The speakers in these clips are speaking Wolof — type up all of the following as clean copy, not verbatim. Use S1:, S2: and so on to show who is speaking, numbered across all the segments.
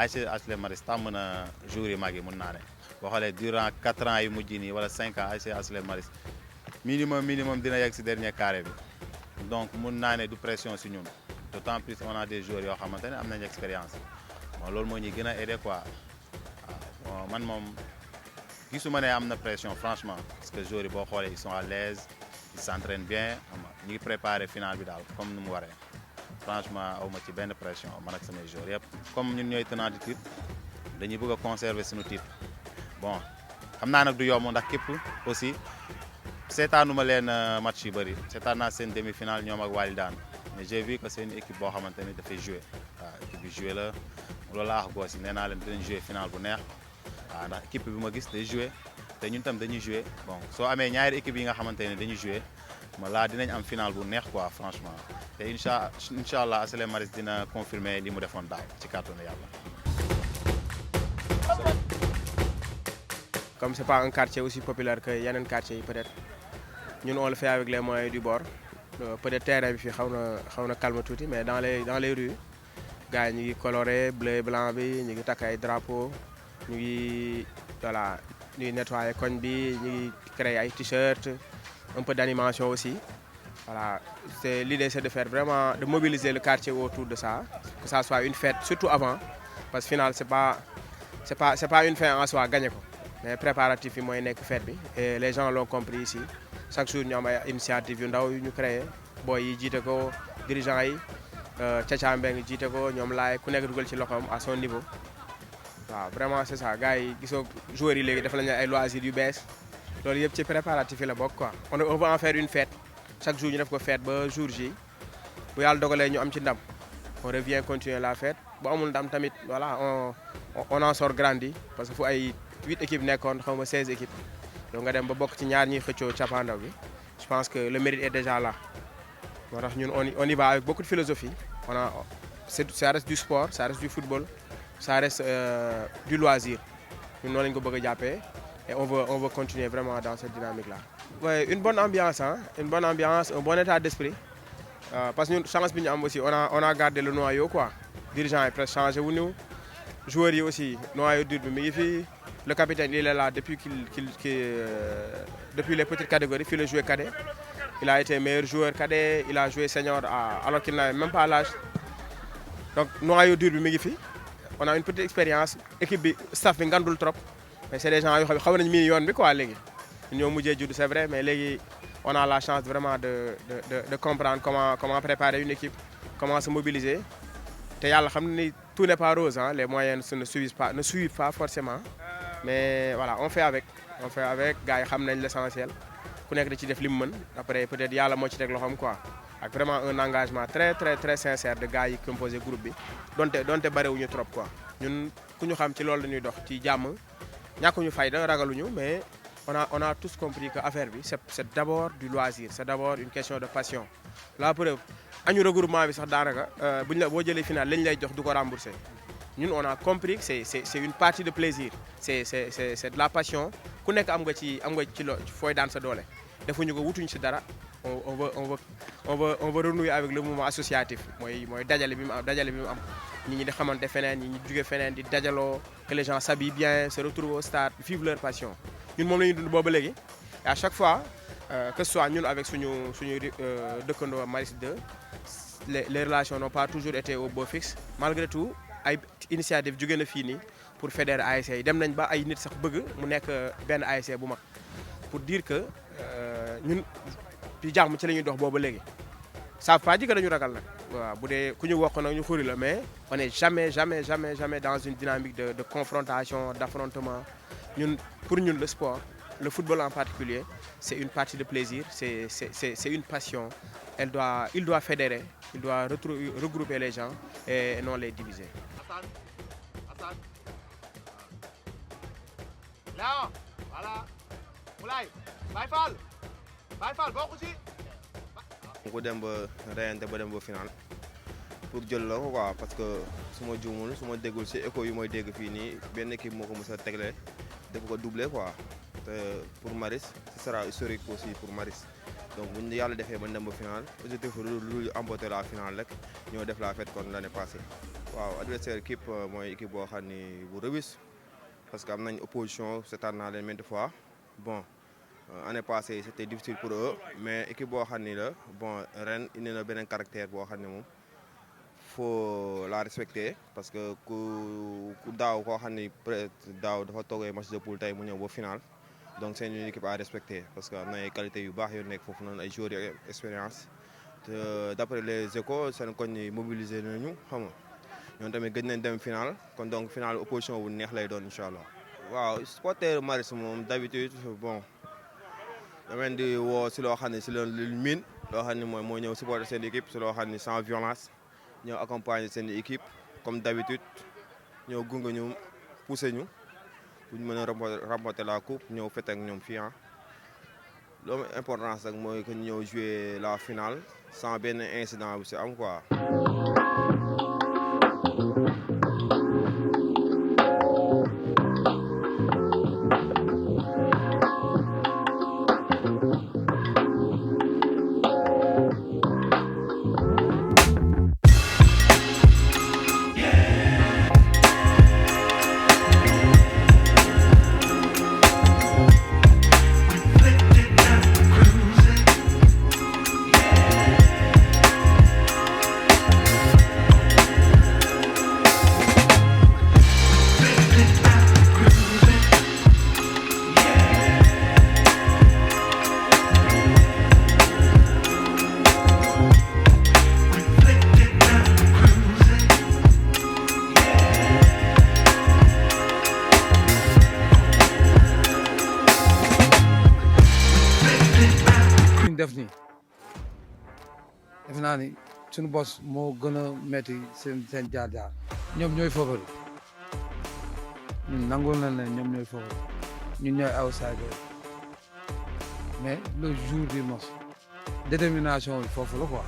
S1: ASC HLM Maristes tàmm na jour yi mag yi mun naa ne boo xoolee durant 4 ans yu mujj nii wala 5 ans ASC HLM Maristes minimum dina yegg si dernier carré bi donc mun naa ne du pression si ñun d'autant plus on a des joueurs yoo xamante ne am nañ expérience bon loolu moo ñuy gën a aider quoi waaw man moom gisuma ne am na pression franchement parce que joueurs yi boo xoolee ils sont à l'aise ils s'entraînent bien ñu ngi préparé final bi daal comme ni mu waree franchement awma ci benn pression man ak samay joueurs yëpp comme ñun ñooy tenant du titre dañuy bëgg a conserver suñu titre bon xam naa nag du yomb ndax képp aussi seetaanuma leen match yu bëri seetaan naa seen demi-finale ñoom ak Walidane mais j'ai vu que c'est une équipe boo xamante ni dafay jouer waaw équipe bi jouer la loolu laa wax goos yi nee naa leen dinañ jouer final bu neex waaw ndax équipe bi ma gis day jouer te ñun tam dañuy jouer bon soo amee ñaari équipe yi nga xamante ne dañuy jouer ma laa dinañ am final bu neex quoi franchement te incha allah HLM Maristes dina confirmer li mu defoon daaw ci kàttanu yàlla.
S2: Comme c'est pas un quartier aussi populaire que yeneen quartier yi peut-être ñun on le fait avec les moyens du bord peut-être terrain bi fii xaw na calme tuuti mais dans les rues gars yi ñu ngi coloré bleu et blanc bi ñu ngi takk ay drapeaux ñu ngi voilà ñu ngi nettoyer koñ bi ñu ngi créer ay t-shirts un peu d'animation aussi voilà l'idée c'est de faire vraiment de mobiliser le quartier autour de ça que ça soit une fête surtout avant parce que final c'est pas une fin en soi gagné ko mais préparatif yi mooy nekk fête bi et les gens l'ont compris ici chaque jour ñu am ay initiative yu ndaw yu ñu créé boy yi jiite ko dirigeants yi Caca Mbeng jiite ko ñoom laay ku nekk dugal ci loxoom à son niveau waaw vraiment c'est ça gars yi gisoo joueurs yi léegi dafa lañu ay loisirs yu bees loolu yëpp ci préparatif yi la bokk quoi on veut en faire une fête chaque jour ñu def ko fête ba jour J bu yàlla dogalee ñu am ci ndam on revient continuer la fête bu amul ndam tamit voilà on en sort grandi parce que fu ay 8 équipes nekkoon xaw ma 16 équipes donc nga dem ba bokk ci ñaar ñuy xëccoo cappaandaw bi je pense que le mérite est déjà là moo tax ñun on y va avec beaucoup de philosophie ça reste du sport ça reste du football ça reste du loisir ñun noonu lañu ko bëgg a jàppee et on veut continuer vraiment dans cette dynamique là. Ouais, une bonne ambiance un bon état d'esprit parce que ñun chance bi ñu am aussi on a gardé le noyau quoi dirigeant yi presque changé wu ñu joueurs yi aussi noyau dur bi mi ngi fi. Le capitaine, il est là depuis depuis les petites catégories, il a joué cadet. Il a été meilleur joueur cadet, il a joué senior alors qu'il n'avait même pas l'âge. Donc, noyau dur, on a une petite expérience. L'équipe, staff, est trop. Mais c'est des gens qui ont un million de quoi. C'est vrai, mais on a la chance vraiment de comprendre comment préparer une équipe, comment se mobiliser. Tout n'est pas rose, hein. Les moyens ne suivent pas forcément. Mais voilà on fait avec gars yi xam nañ l'essentiel ku nekk da ci def li mu mën après peut-être yàlla moo ci teg loxoom quoi ak vraiment un engagement très sincère de gars yi composé groupe bi donte bariwuñu trop quoi ñun ku ñu xam ci loolu la ñuy dox ci jàmm ñàkkuñu fayda ragaluñu mais on a tous compris que affaire bi c'est d'abord du loisir c'est d'abord une question de passion la preuve añu regroupement bi sax daanaka boo jëlee final lañ lay jox du ko rembourser ñun on a compris que c'est une partie de plaisir c'est de la passion ku nekk am nga ci fooy daan sa doole defuñu ko wutuñu ci dara on veut renouer avec le mouvement associatif mooy dajale bi mu am ñi di xamante feneen ñi jóge feneen di dajaloo que les gens s'habillent bien se retrouvent au stade vivent leur passion ñun moom la ñuy dund booba léegi et à chaque fois que ce soit ñun avec suñu dëkkandoo Maristes 2 les relations n'ont pas toujours été au beau fixe malgré tout ay initiative jóge na fii nii pour fédérer ASC yi dem nañ ba ay nit sax bëgg mu nekk benn ASC bu mag pour dire que ñun ci jàmm ci la ñuy dox booba léegi ça veut pas dire que dañu ragal nag waaw bu dee ku ñu wokk nag ñu xuri la mais on est jamais dans une dynamique de confrontation d'affrontement pour ñun le sport le football en particulier c'est une partie de plaisir c'est une passion il doit fédérer il doit regrouper les gens et non les diviser.
S3: Là, voilà. Moulay, Baye Fall bokku ci.
S4: ko dem ba reyante ba dem ba final pour jël la ko quoi parce que su ma juumul su ma déggul ci écho yu mooy dégg fii nii benn équipe moo ko mos a tegle def ko doublé quoi te pour Maristes ce sera historique aussi pour Maristes donc bu ñu yàlla defee ba dem ba final objectif lu emporter la finale rek ñoo def la fête kon l'année passée. waaw adversaire équipe mooy équipe boo xam ni bu robuste parce que am nañ opposition seetaan naa leen maintes fois bon année passée c'était difficile pour eux mais équipe boo xam ni la bon ren indi na beneen caractère boo xam ne moom faut la respecter parce que ku daaw koo xam ni peut-être daaw dafa toogee match de poule tey mu ñëw ba final donc c'est une équipe à respecter parce que am na ay qualités yu baax yu nekk foofu noonu ay joueurs yu expérience te d'après les échos seen koñ ni mobiliser nañu xam nga ñoom tamit gëj nañ dem final kon donc final opposition bu neex lay doon incha allah. waaw supporter Maristes moom d'habitude bon dama leen di woo si loo xam ne si luñ miin loo xam ne mooy moo ñëw supporter seen équipe si loo xam ne sans violence ñëw accompagner seen équipe comme d'habitude ñëw gunge ñu pousser ñu pour ñu mën a remporter la coupe ñëw fête ak ñoom fii ah. loolu importance rek mooy que ñu ñëw jouer la finale sans benn incident bu si am quoi.
S5: def nii defe naa ni suñu bos moo gën a metti seen jaar-jaar ñoom ñooy favori ñun nangul na ne ñoom ñooy favori ñun ñooy outsider mais le jour du match détermination bi foofu la quoi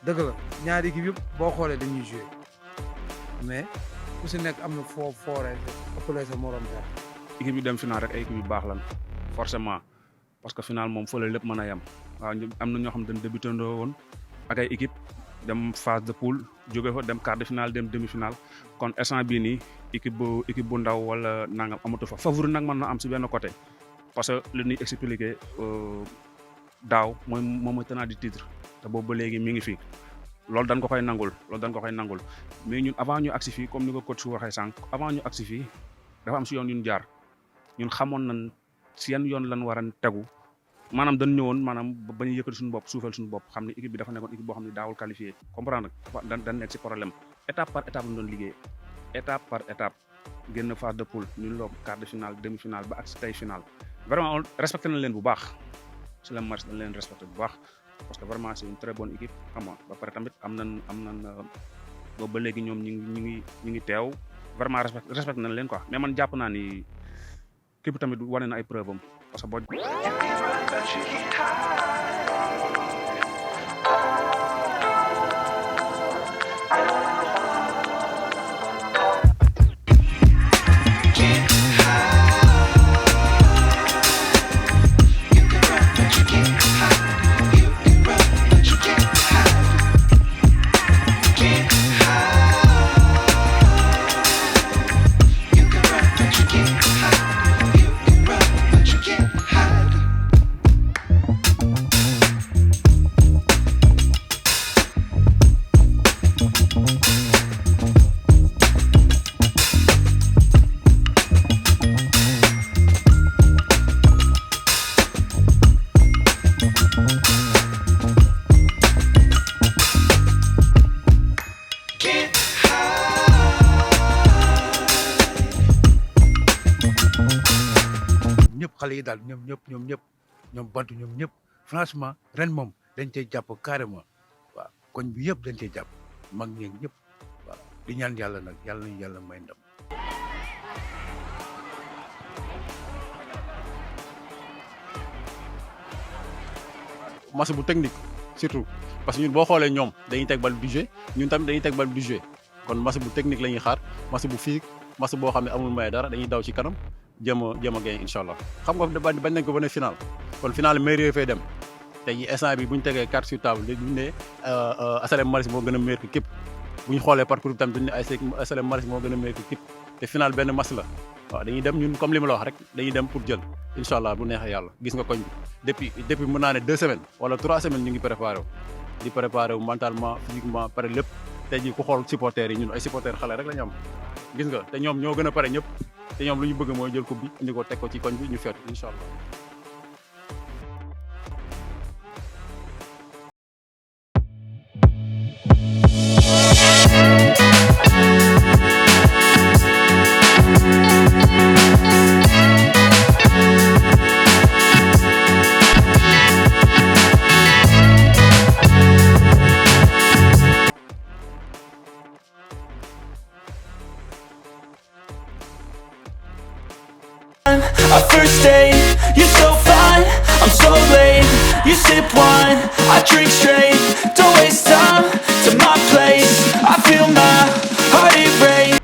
S5: dëgg la ñaari équipe yëpp boo xoolee dañuy jouer mais ku si nekk am na foo fooree ëppale sa morom dara.
S6: équipe yi dem final rek ay équipe yu baax lan forcément parce que final moom fële lépp mën a yem waaw am na ñoo xam ne dañ débuté woon ak ay équipe dem phase de poule jóge fa dem quart de finale dem demi finale kon instant bii nii équipe bu ndaw wala nangam amatu fa favori nag mën na am si benn côté parce que li ñuy expliqué daaw moom mooy tenant du titre te boobu ba léegi mi ngi fi loolu dañ ko koy nangul mais ñun avant ñu agsi fii comme ni ko coach su waxee sànq avant ñu agsi fii dafa am si yoon yu ñu jaar ñun xamoon nañ si yan yoon lañ war a tegu maanaam dañ ñëwoon maanaam ba ñu yëkkati suñu bopp suufal suñu bopp xam ne équipe bi dafa nekkoon équipe boo xam ne daawul qualifié comprendre dañ nekk si problème étape par étape lañ doon liggéey étape par étape génn phase de poule ñu loog quart de finale demi finale ba ak si tey finale vraiment respecté nañ leen bu baax si la match dañ leen respecté bu baax parce que vraiment c'est une très bonne équipe xam nga ba pare tamit am nañ boobu ba léegi ñoom ñu ngi teew vraiment respecté nañ leen quoi mais man jàpp naa ni képp tamit wane na ay preuve am parce que boo
S5: xale yi daal ñoom bantu ñoom ñëpp franchement ren moom dañ cey jàpp carrément waaw koñ bi yëpp dañ cey jàpp mag ñeeg ñëpp waaw di ñaan yàlla nag yàlla nañu yàlla may ndam.
S7: match bu technique surtout parce que ñun boo xoolee ñoom dañuy teg bal du jeu ñun tamit dañuy teg bal du jeu kon match bu technique la ñuy xaar match bu physique match boo xam ne amul may dara dañuy daw ci kanam jéem a gañ incha allah xam nga bañ nañ ko ba ne final kon final meilleur fay dem tey instant bi bu ñu tegee carte sur table léegi bu ñu nee HLM Maristes moo gën a meilleur que képp bu ñu xoolee parcours bi tamit dañu ne ASC HLM Maristes moo gën a meilleur équipe te final benn match la waaw dañuy dem ñun comme li ma la wax rek dañuy dem pour jël incha allah bu neexee yàlla gis nga koñ bi depuis mën naa ne 2 semaines wala 3 semaines ñu ngi préparé wu di préparé wu mentalement physiquement pare lépp tey jii ku xool supporters yi ñun ay supporters xale rek la ñu am gis nga te ñoom ñoo gën a pare ñëpp te ñoom lu ñu bëgg mooy jël coupe bi indi ko teg ko ci koñ bi ñu feetu incha allah.
S8: Our first date, you're so fine, I'm so late. You sip wine, I drink straight. Don't waste time to my place. I feel my heart erase.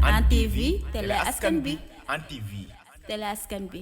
S9: Hann TV télé askan bi
S3: Hann TV
S9: télé askan bi